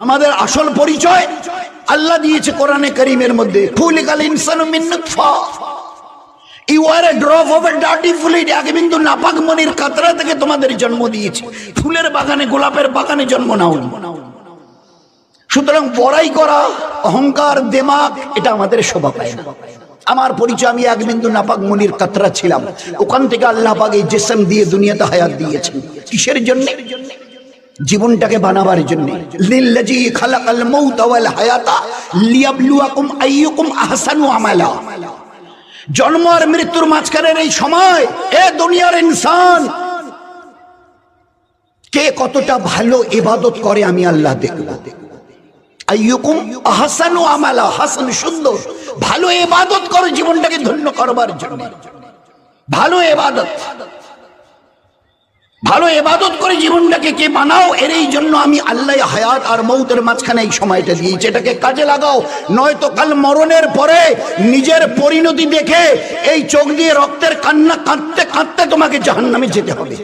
আমাদের আসল পরিচয় আল্লাহ দিয়েছে কোরআনে কারীমের মধ্যে, খুলিকাল ইনসানু মিন নুতফা, you are a drop of a dirty fluid, এক বিন্দু নাপাক মনির কাতরা থেকে তোমাদের জন্ম দিয়েছে। ফুলের বাগানে, গোলাপের বাগানে জন্ম নাওনি। সুতরাং বড়াই করা, অহংকার, দেমাগ, এটা আমাদের শোভা পায় না। আমার পরিচয়, আমি এক বিন্দু নাপাক মনির কাতরা ছিলাম, ওখান থেকে আল্লাহ পাক এই জিসম দিয়ে দুনিয়াতে হায়াত দিয়েছেন। কিসের জন্য? জীবনটাকে বানাবার জন্য। লিল্লাযী খালাকাল মাউতা ওয়াল হায়াতা লিয়াবলুয়াকুম আইয়ুকুম আহসানু আমালা। জন্ম আর মৃত্যুর মাঝখানের এই সময়, এ দুনিয়ার ইনসান, কে কতটা ভালো ইবাদত করে আমি আল্লাহ দেখব। আইয়ুকুম আহসানু আমালা, হাসান সুন্দর, ভালো ইবাদত করো জীবনটাকে ধন্য করবার জন্য। ভালো ইবাদত, ভালো ইবাদত করে জীবনটাকে কে বানাও, এর এই জন্য আমি আল্লাহ হায়াত আর মৌতের মাঝখানে এই সময়টা দিয়েছি। এটাকে কাজে লাগাও, নয়তো কাল মরণের পরে নিজের পরিণতি দেখে এই চোখ দিয়ে রক্তের কান্না কাঁদতে কাঁদতে তোমাকে জাহান্নামে যেতে হবে।